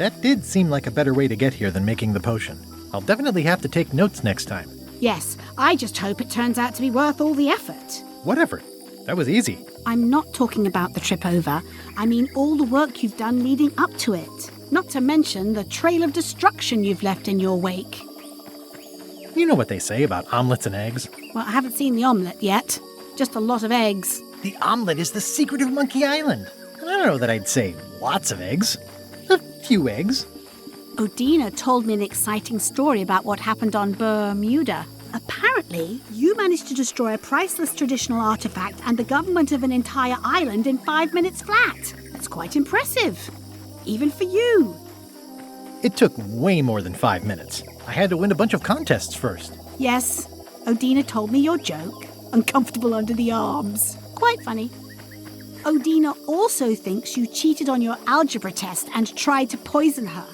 That did seem like a better way to get here than making the potion. I'll definitely have to take notes next time. Yes, I just hope it turns out to be worth all the effort. What effort? That was easy. I'm not talking about the trip over. I mean all the work you've done leading up to it. Not to mention the trail of destruction you've left in your wake. You know what they say about omelets and eggs. Well, I haven't seen the omelette yet. Just a lot of eggs. The omelet is the secret of Monkey Island. I don't know that I'd say lots of eggs. A few eggs. Odina told me an exciting story about what happened on Bermuda. Apparently, you managed to destroy a priceless traditional artifact and the government of an entire island in 5 minutes flat. That's quite impressive. Even for you. It took way more than 5 minutes. I had to win a bunch of contests first. Yes, Odina told me your joke. Uncomfortable under the arms. Quite funny. Odina also thinks you cheated on your algebra test and tried to poison her.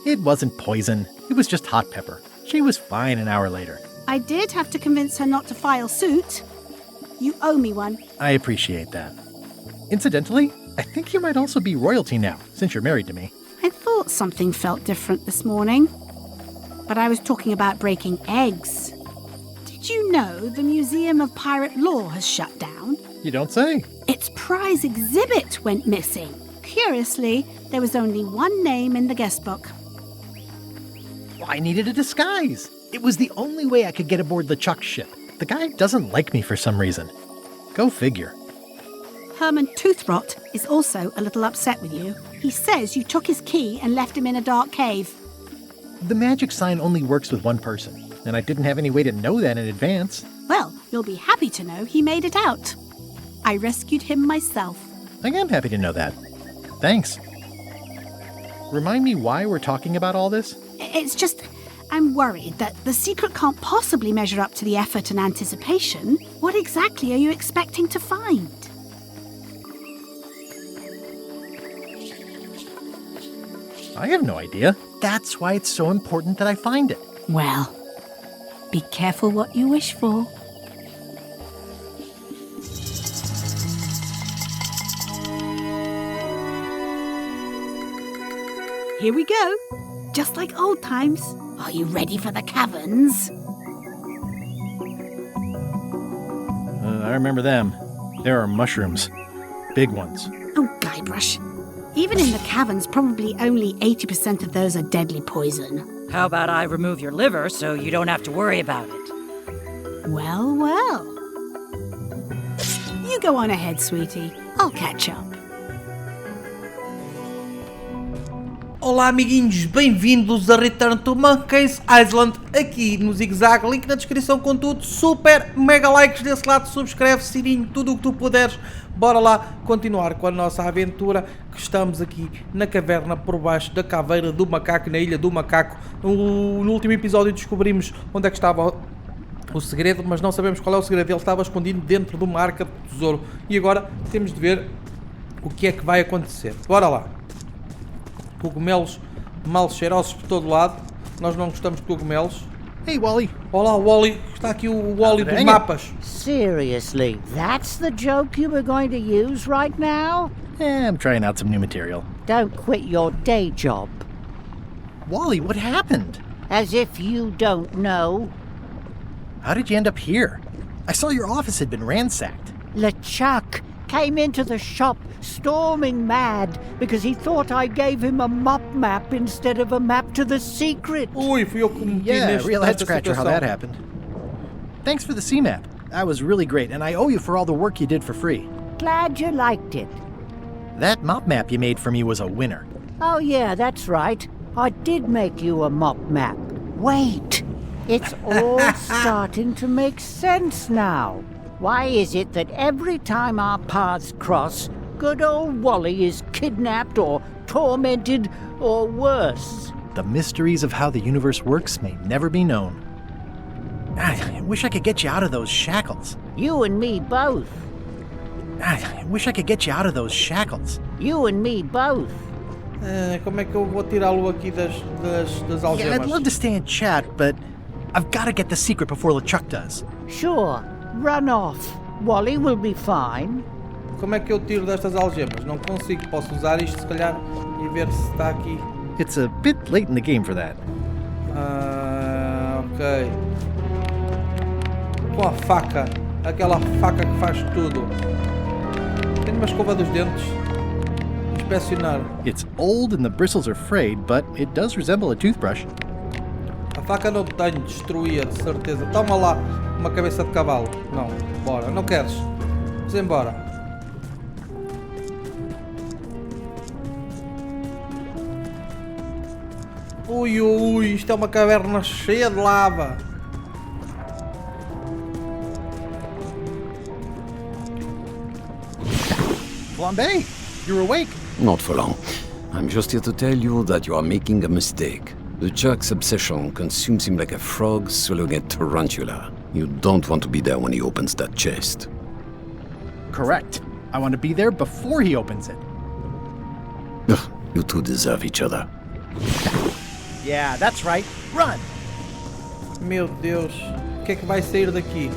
It wasn't poison. It was just hot pepper. She was fine an hour later. I did have to convince her not to file suit. You owe me one. I appreciate that. Incidentally, I think you might also be royalty now, since you're married to me. I thought something felt different this morning. But I was talking about breaking eggs. Did you know the Museum of Pirate Lore has shut down? You don't say. Its prize exhibit went missing. Curiously, there was only one name in the guest book. I needed a disguise. It was the only way I could get aboard the Chuck ship. The guy doesn't like me for some reason. Go figure. Herman Toothrot is also a little upset with you. He says you took his key and left him in a dark cave. The magic sign only works with one person, and I didn't have any way to know that in advance. Well, you'll be happy to know he made it out. I rescued him myself. I am happy to know that. Thanks. Remind me why we're talking about all this? It's just, I'm worried that the secret can't possibly measure up to the effort and anticipation. What exactly are you expecting to find? I have no idea. That's why it's so important that I find it. Well, be careful what you wish for. Here we go. Just like old times. Are you ready for the caverns? I remember them. There are mushrooms. Big ones. Oh, Guybrush. Even in the caverns, probably only 80% of those are deadly poison. How about I remove your liver so you don't have to worry about it? Well, well. You go on ahead, sweetie. I'll catch up. Olá amiguinhos, bem-vindos a Return to Monkey's Island, aqui no ZigZag, link na descrição com tudo, super mega likes desse lado, subscreve, sininho, tudo o que tu puderes. Bora lá continuar com a nossa aventura, que estamos aqui na caverna por baixo da caveira do macaco, na ilha do macaco. No último episódio descobrimos onde é que estava o segredo, mas não sabemos qual é o segredo, ele estava escondido dentro de uma arca de tesouro. E agora temos de ver o que é que vai acontecer. Bora lá. Cogumelos mal cheirosos por todo lado. Nós não gostamos de cogumelos. Hey, Wally. Olá, Wally. Está aqui o Wally dos mapas. Seriously, that's the joke you were going to use right now? I'm trying out some new material. Don't quit your day job. Wally, what happened? As if you don't know. How did you end up here? I saw your office had been ransacked. LeChuck came into the shop storming mad because he thought I gave him a mop map instead of a map to the secret. Ui, fui eu que meti neste real head scratcher how that happened. Thanks for the C-map. That was really great, and I owe you for all the work you did for free. Glad you liked it. That mop map you made for me was a winner. Oh yeah, that's right. I did make you a mop map. Wait, it's all starting to make sense now. Why is it that every time our paths cross, good old Wally is kidnapped or tormented or worse? The mysteries of how the universe works may never be known. I wish I could get you out of those shackles. You and me both. I wish I could get you out of those shackles. You and me both. Como é que eu vou tirá-lo aqui das algemas? Yeah, I'd love to stay and chat, but I've got to get the secret before LeChuck does. Sure, run off. Wally will be fine. Como é que eu tiro destas algemas? Não consigo. Posso usar isto se calhar e ver se está aqui. It's a bit late in the game for that. Ok. Com a faca. Aquela faca que faz tudo. Tenho uma escova dos dentes. Inspecionar. It's old and the bristles are frayed, but it does resemble a toothbrush. A faca não tenho. Destruía, de certeza. Toma lá uma cabeça de cavalo. Não. Bora. Não queres? Vamos embora. Ui, ui, isto é uma caverna cheia de lava. Flambe, you're awake. Not for long. I'm just here to tell you that you are making a mistake. The Chuck's obsession consumes him like a frog swallowing a tarantula. You don't want to be there when he opens that chest. Correct. I want to be there before he opens it. Ugh, you two deserve each other. Yeah, that's right. Run! Meu Deus. O que é que vai sair daqui?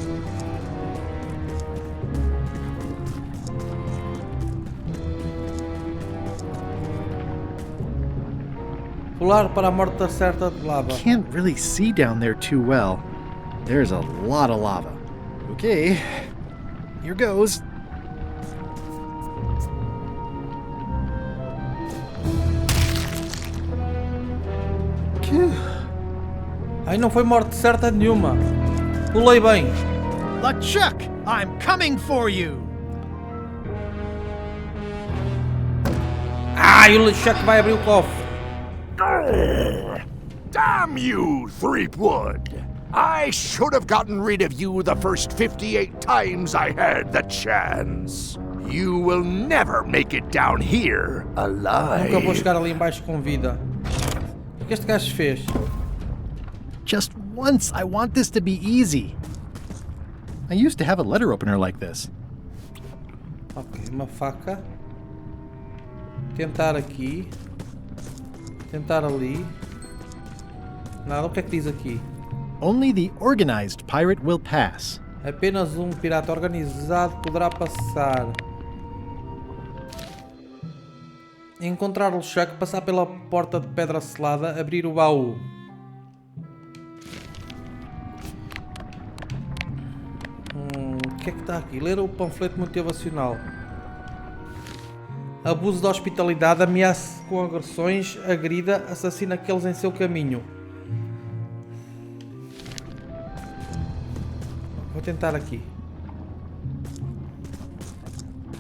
Pular para a morte certa de lava. Can't really see down there too well. There's a lot of lava. Okay, here goes. Ai, não foi morte certa nenhuma. Pulei bem. LeChuck, I'm coming for you! Ai, o LeChuck vai abrir o cofre. Damn you, Threepwood! I should have gotten rid of you the first 58 times I had the chance. You will never make it down here alive. Nunca vou chegar ali embaixo com vida. O que este gajo fez? Just once, I want this to be easy. I used to have a letter opener like this. Ok, uma faca. Tentar aqui. Tentar ali. Nada, o que é que diz aqui? Only the organized pirate will pass. Apenas pirata organizado poderá passar. Encontrar o LeChuck, passar pela porta de pedra selada, abrir o baú. O que é que está aqui? Ler o panfleto motivacional. Abuso de hospitalidade, ameaça com agressões, agrida, assassina aqueles em seu caminho. Vou tentar aqui.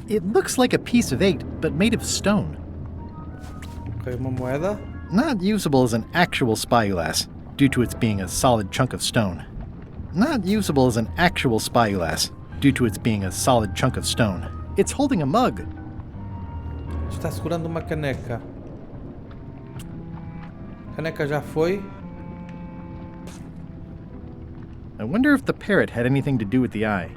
It looks like a piece of 8, but made of stone. Ok, uma moeda. Not usable as an actual spyglass, due to its being a solid chunk of stone. Not usable as an actual spyglass, due to its being a solid chunk of stone. It's holding a mug. Está segurando uma caneca. Caneca já foi. I wonder if the parrot had anything to do with the eye.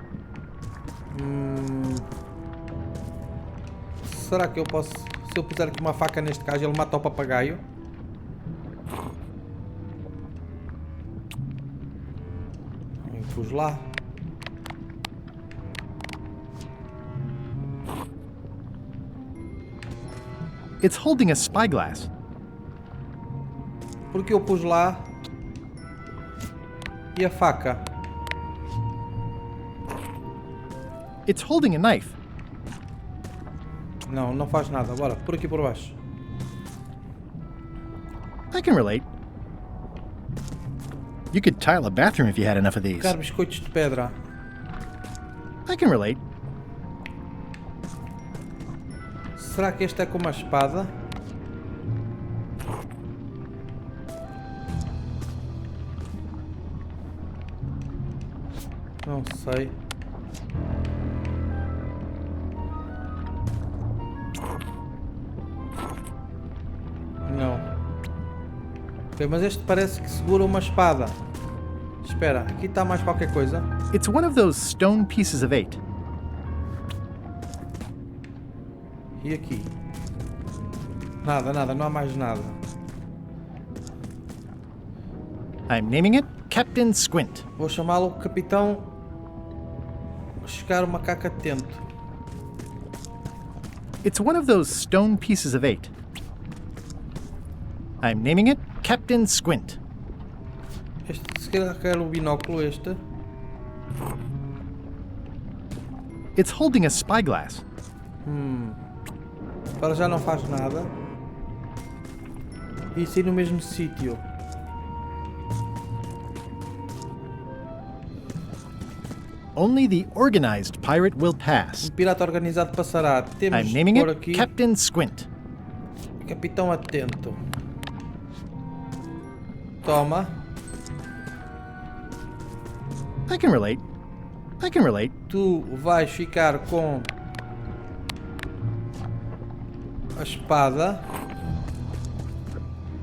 Será que eu posso... Se eu puser aqui uma faca neste caso, ele mata o papagaio? Pus lá. It's holding a spyglass. Porque eu pus lá. E a faca? It's holding a knife. Não, não faz nada. Bora, por aqui por baixo. I can relate. You could tile a bathroom if you had enough of these. Buscar biscoitos de pedra. I can relate. Será que este é com uma espada? Não sei. Não. Ok, mas este parece que segura uma espada. Espera, aqui está mais qualquer coisa. It's one of those stone pieces of 8. E aqui? Nada, nada, não há mais nada. I'm naming it Captain Squint. Vou chamá-lo Capitão... Chegar o Macaco atento. It's one of those stone pieces of 8. I'm naming it Captain Squint. Este, se calhar quer o binóculo este. It's holding a spyglass. Para já não faz nada. Isso aí no mesmo sítio. Only the organized pirate will pass. Pirata organizado passará. Temos I'm de naming pôr it aqui Captain Squint. Capitão Atento. Toma. I can relate. I can relate. Tu vais ficar com a espada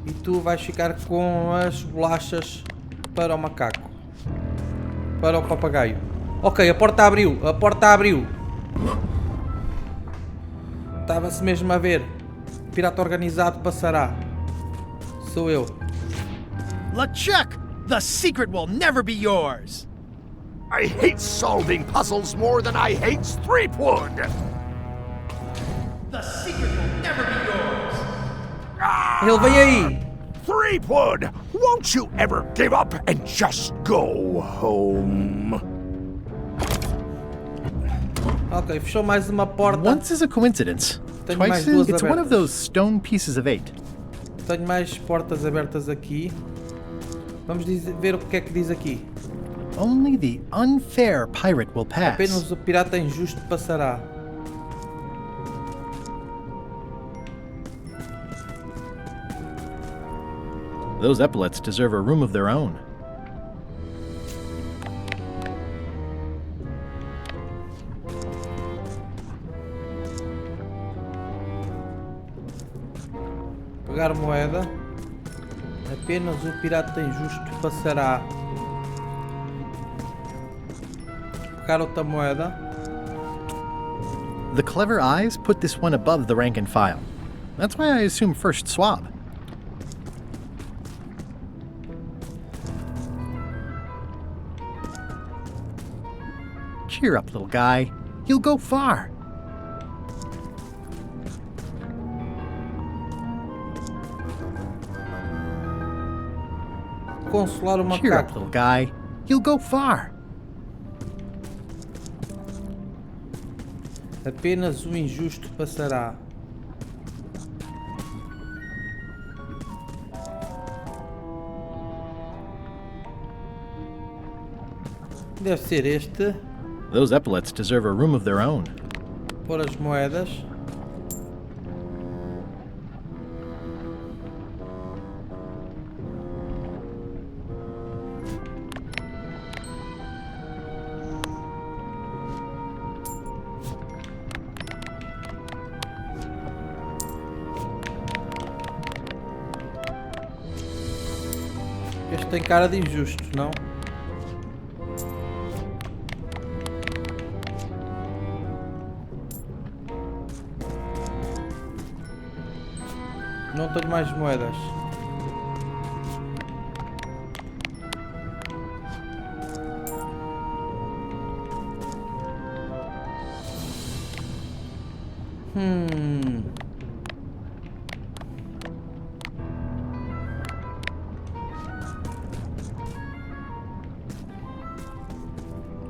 e tu vais ficar com as bolachas para o macaco, para o papagaio. Ok, a porta abriu, a porta abriu. Estava-se mesmo a ver. Pirata organizado passará. Sou eu. LeChuck, the secret will never be yours. I hate solving puzzles more than I hate Threepwood! The secret will never be yours. Ele vem aí. Threepwood, won't you ever give up and just go home? Ok, fechou mais uma porta. Once is a coincidence. Tenho mais Twice duas is, it's one of abertas. those stone pieces of 8. Tenho mais portas abertas aqui. Vamos ver o que é que diz aqui. Only the unfair pirate will pass. Apenas o pirata injusto passará. Those epaulets deserve a room of their own. Pegar moeda. Apenas o pirata injusto passará. Pegar outra moeda. The clever eyes put this one above the rank and file. That's why I assume first swab. Cheer up, little guy. You'll go far. Consolar o Cheer up, macaco. little guy. You'll go far. Apenas o injusto passará. Deve ser este. Those epaulets deserve a room of their own. Pôr as moedas. Este tem cara de injusto, não? Não tenho mais moedas.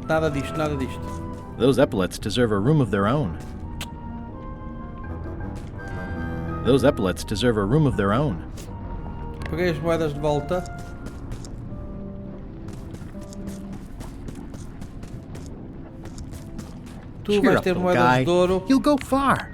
Nada disto, nada disto. Those epaulets deserve a room of their own. Those epaulets deserve a room of their own. Peguei as moedas de volta. Tu Cheer vais up, ter little moedas guy. de ouro. You'll go far.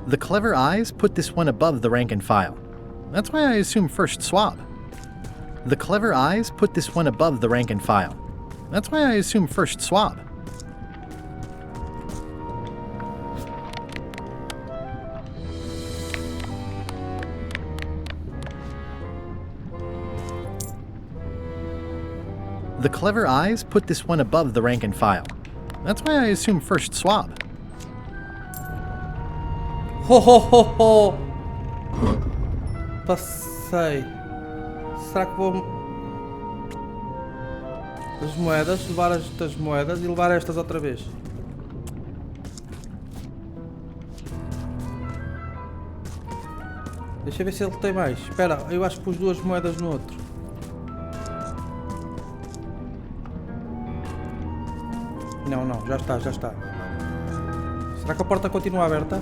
The clever eyes put this one above the rank and file. That's why I assume first swab. The clever eyes put this one above the rank and file. That's why I assume first swab. The clever eyes put this one above the rank and file. That's why I assume first swab. Ho, ho, ho, ho. Passei. Será que vou... As moedas, levar estas moedas e levar estas outra vez. Deixa eu ver se ele tem mais. Espera, eu acho que pus 2 moedas no outro. Não, não, já está, já está. Será que a porta continua aberta?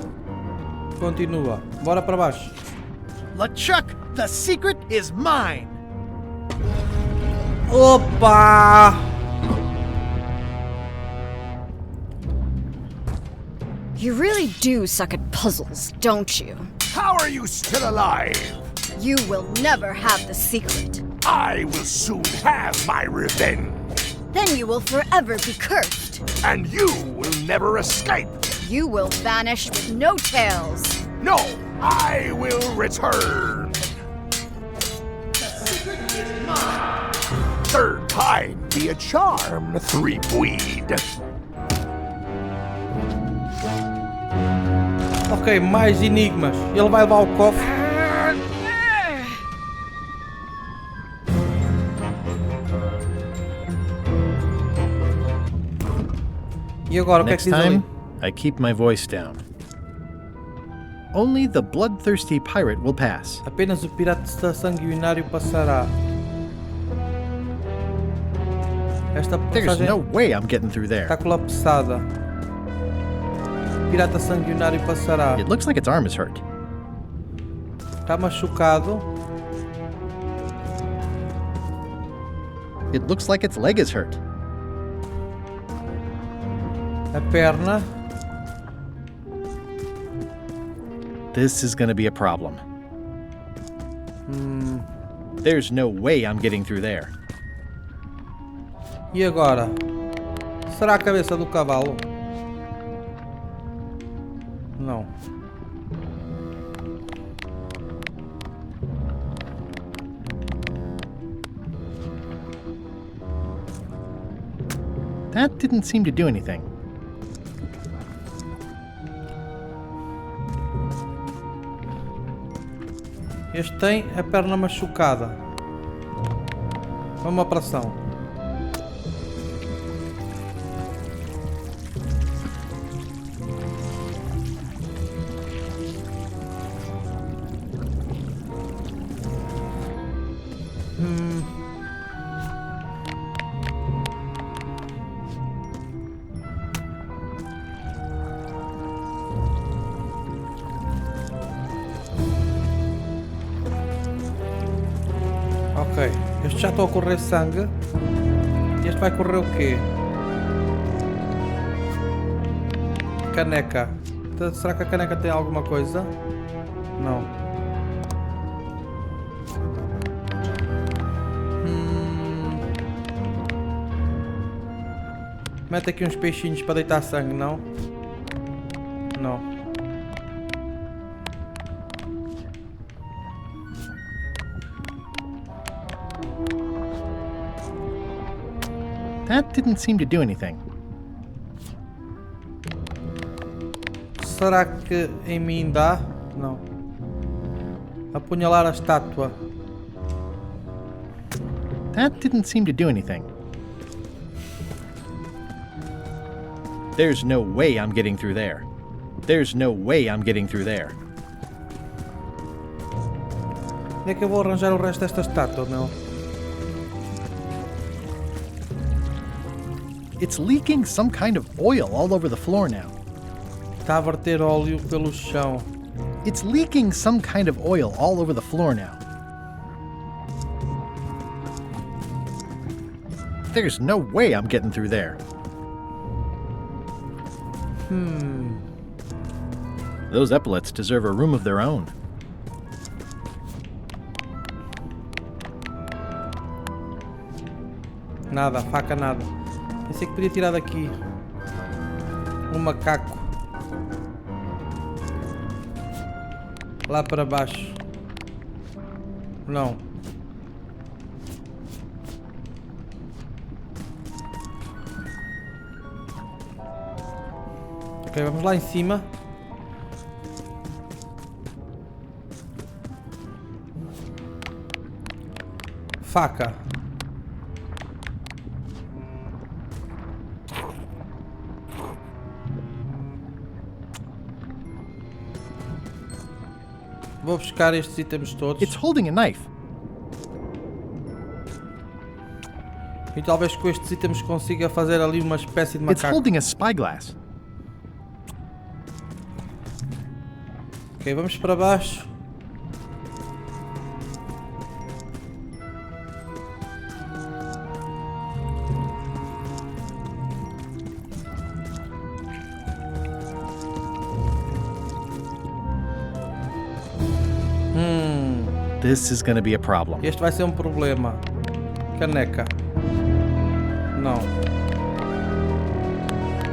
Continua. Bora para baixo. LeChuck, the secret is mine! Opa! You really do suck at puzzles, don't you? How are you still alive? You will never have the secret. I will soon have my revenge. Then you will forever be cursed. And you will never escape. You will vanish with no tails. No, I will return. Third time be a charm, 3-weed. Ok, mais enigmas. Ele vai levar o cofre. E agora, o que é que Next diz ali? time, I keep my voice down. Only the bloodthirsty pirate will pass. Apenas o pirata sanguinário passará. Esta There's passagem no way I'm getting through there. está colapsada. Pirata sanguinário passará. It looks like its arm is hurt. Está machucado. It looks like its leg is hurt. A perna. This is gonna be a problem. There's no way I'm getting through there. E agora? Será a cabeça do cavalo? Não. That didn't seem to do anything. Este tem a perna machucada. Uma operação. Ok, este já está a correr sangue. Este vai correr o quê? Caneca. Será que a caneca tem alguma coisa? Não. Mete aqui uns peixinhos para deitar sangue, não? Não. That didn't seem to do anything. Será que em mim dá? Não. Apunhalar a estátua. That didn't seem to do anything. There's no way I'm getting through there. There's no way I'm getting through there. Onde é que eu vou arranjar o resto desta estátua, meu? It's leaking some kind of oil all over the floor now. Está a verter óleo pelo chão. It's leaking some kind of oil all over the floor now. There's no way I'm getting through there. Those epaulets deserve a room of their own. Nada, faca nada. Pensei que podia tirar daqui um macaco. Lá para baixo. Não. Ok, vamos lá em cima. Faca. Vou buscar estes itens todos. It's holding a knife. E talvez com estes itens consiga fazer ali uma espécie de It's macaco. holding a spyglass. Ok, vamos para baixo. This is gonna be a problem. Este vai ser um problema. Caneca. Não.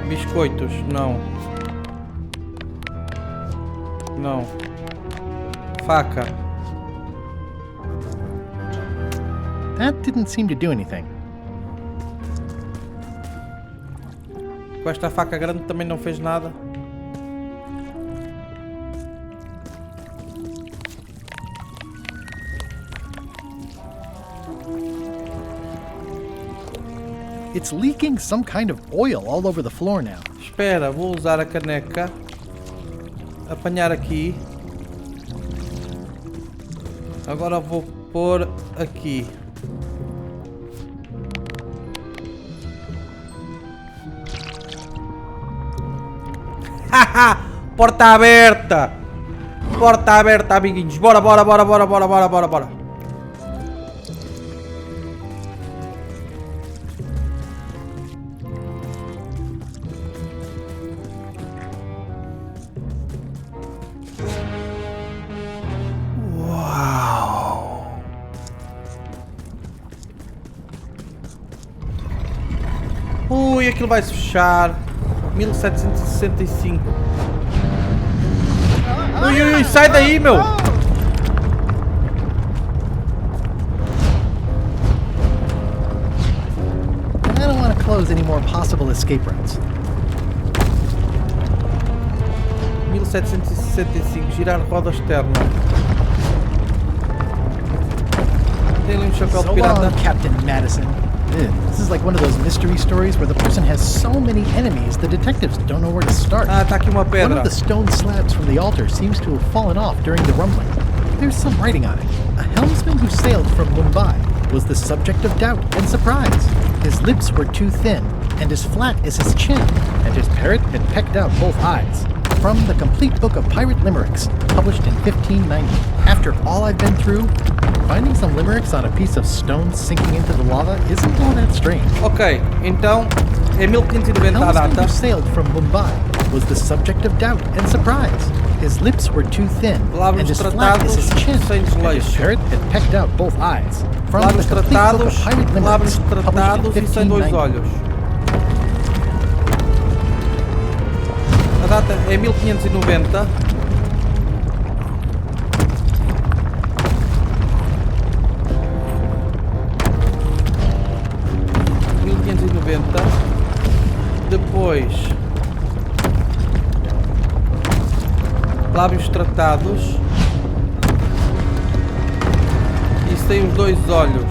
Biscoitos. Não. Não. Faca. That didn't seem to do anything. Com esta faca grande também não fez nada. It's leaking some kind of oil all over the floor now. Espera, vou usar a caneca. Apanhar aqui. Agora vou pôr aqui. Haha! Porta aberta! Porta aberta, amiguinhos. Bora, bora, bora, bora, bora, bora, bora, bora. Ui, aquilo vai se fechar. 1765. Ui, ui, ui, sai daí, meu! I don't want to close any more possible escape routes. 1765, girar roda externa. Tem ali um chapéu de So pirata. long, Captain Madison. This is like one of those mystery stories where the person has so many enemies the detectives don't know where to start. Ah, tá aqui uma One pedra. of the stone slabs from the altar seems to have fallen off during the rumbling. There's some writing on it. A helmsman who sailed from Mumbai was the subject of doubt and surprise. His lips were too thin and as flat as his chin, and his parrot had pecked out both eyes. From the complete book of pirate limericks, published in 1590. After all I've been through, finding some limericks on a piece of stone sinking into the lava isn't all that strange. Ok, então é 1590 a Helmsman data. who sailed from Mumbai was the subject of doubt and surprise. His lips were too thin and Palavras as flat as his tratados chin, sem and his desleixo. parrot had pecked out both eyes. From Palavras the complete book of tratados, pirate palavras limericks, tratados published e in sem dois 1590. olhos. A data é 1590. Depois lábios tratados. Isso tem os dois olhos.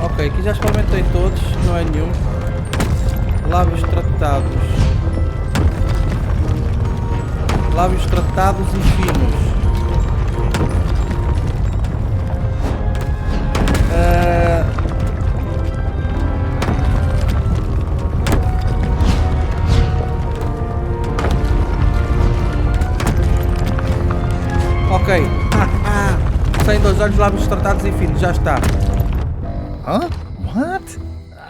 Ok, aqui já experimentei todos, não é nenhum. Lábios tratados. Lábios tratados e finos. Ok. Sem dois olhos, lábios tratados e finos, já está. Huh? What?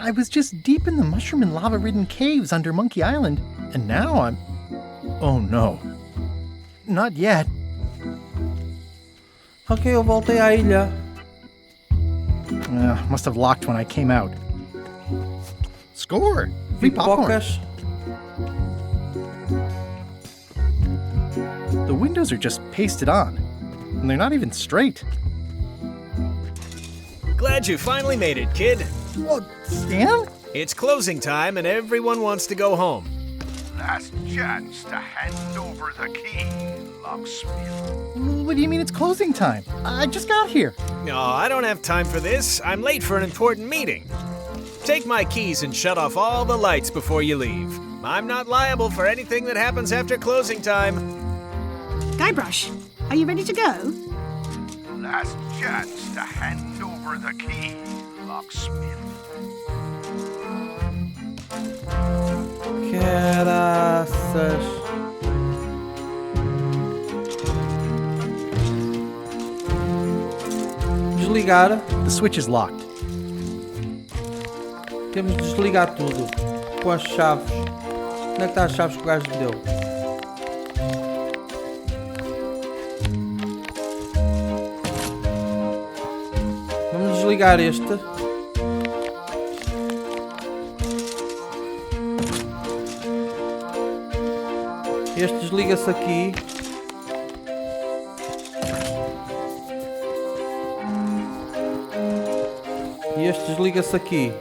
I was just deep in the mushroom and lava-ridden caves under Monkey Island, and now I'm... Oh no. Not yet. Ok, eu voltei à ilha. Must have locked when I came out. Score! Free popcorn. Pipocas. The windows are just pasted on, and they're not even straight. Glad you finally made it, kid. What, Stan? It's closing time and everyone wants to go home. Last chance to hand over the key, locksmith. What do you mean it's closing time? I just got here. No, I don't have time for this. I'm late for an important meeting. Take my keys and shut off all the lights before you leave. I'm not liable for anything that happens after closing time. Guybrush, are you ready to go? Last chance to hand over the key, locksmith. Caraças. Desligar. The switch is locked. Temos de desligar tudo. Com as chaves. Onde é que está as chaves que o gajo deu? Vamos desligar este. Este desliga-se aqui. E este desliga-se aqui.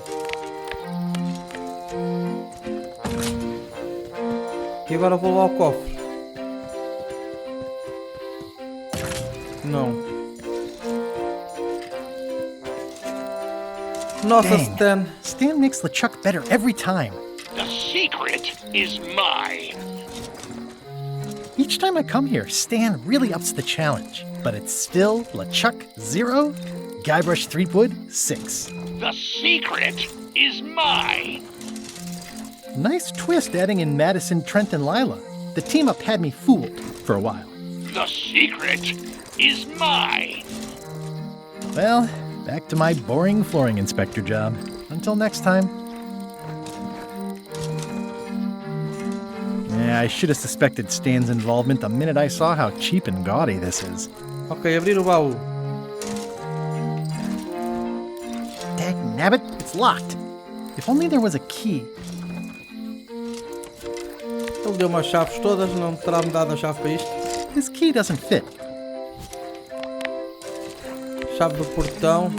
E agora vou lá ao cofre. Não. Nossa, Dang. Stan. Stan makes LeChuck better every time. The secret is mine. Each time I come here, Stan really ups the challenge. But it's still LeChuck 0, Guybrush Threepwood 6. The secret is mine. Nice twist adding in Madison, Trent, and Lila. The team up had me fooled for a while. The secret is mine. Well, back to my boring flooring inspector job. Until next time. Yeah, I should have suspected Stan's involvement the minute I saw how cheap and gaudy this is. Ok, abrir o baú. Dagnabbit, it's locked. If only there was a key. Ele deu-me as chaves todas, não terá-me dado a chave para isto. This key doesn't fit. Chave do portão.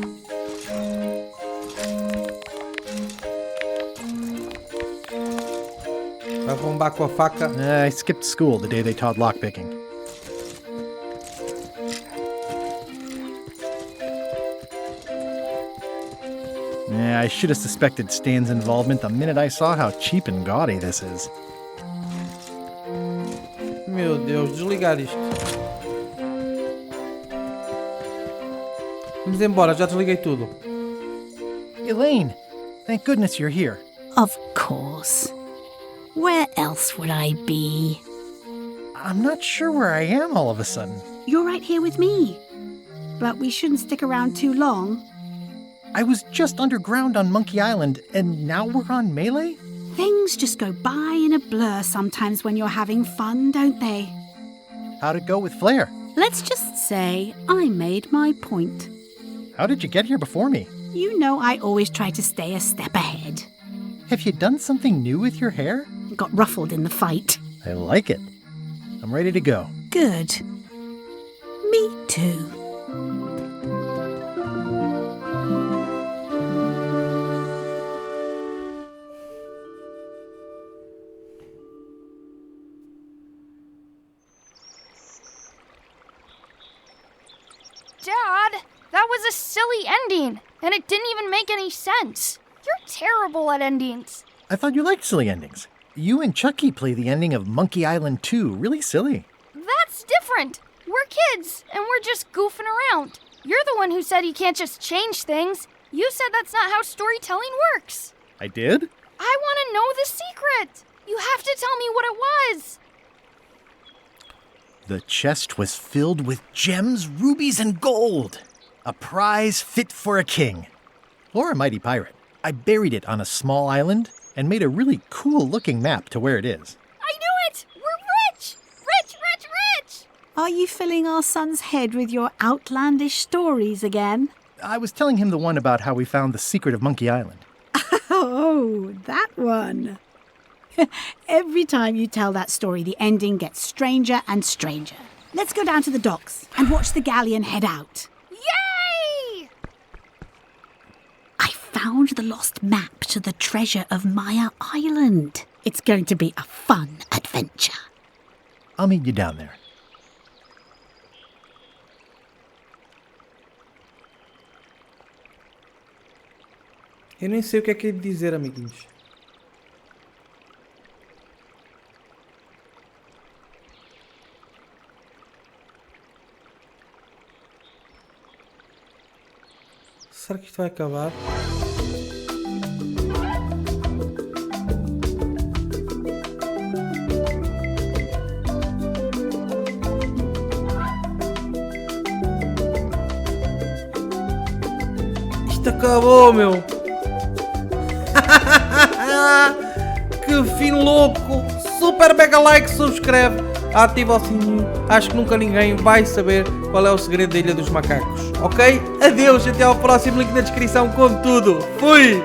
Vai arrombar com a faca. I skipped school the day they taught lockpicking. Yeah, I should have suspected Stan's involvement the minute I saw how cheap and gaudy this is. Meu Deus, desligar isto. Vamos embora, já desliguei tudo. Elaine, thank goodness you're here. Of course. Where else would I be? I'm not sure where I am all of a sudden. You're right here with me. But we shouldn't stick around too long. I was just underground on Monkey Island, and now we're on Melee? Things just go by in a blur sometimes when you're having fun, don't they? How'd it go with Flair? Let's just say I made my point. How did you get here before me? You know I always try to stay a step ahead. Have you done something new with your hair? Got ruffled in the fight. I like it. I'm ready to go. Good. Me too. Dad, that was a silly ending, and it didn't even make any sense. You're terrible at endings. I thought you liked silly endings. You and Chucky play the ending of Monkey Island 2 really silly. That's different. We're kids, and we're just goofing around. You're the one who said you can't just change things. You said that's not how storytelling works. I did? I want to know the secret. You have to tell me what it was. The chest was filled with gems, rubies, and gold. A prize fit for a king. Or a mighty pirate. I buried it on a small island and made a really cool-looking map to where it is. I knew it! We're rich! Rich, rich, rich! Are you filling our son's head with your outlandish stories again? I was telling him the one about how we found the secret of Monkey Island. Oh, that one. Every time you tell that story, the ending gets stranger and stranger. Let's go down to the docks and watch the galleon head out. Yay! found the lost map to the treasure of Maya Island. It's going to be a fun adventure. I'll meet you down there. Eu nem sei o que é de dizer, amiguinhos. Será que isto vai acabar? Isto acabou, meu! Que fim louco! Super mega like, subscreve, ativa o sininho. Acho que nunca ninguém vai saber qual é o segredo da Ilha dos Macacos. Ok? Adeus, até ao próximo, link na descrição com tudo. Fui!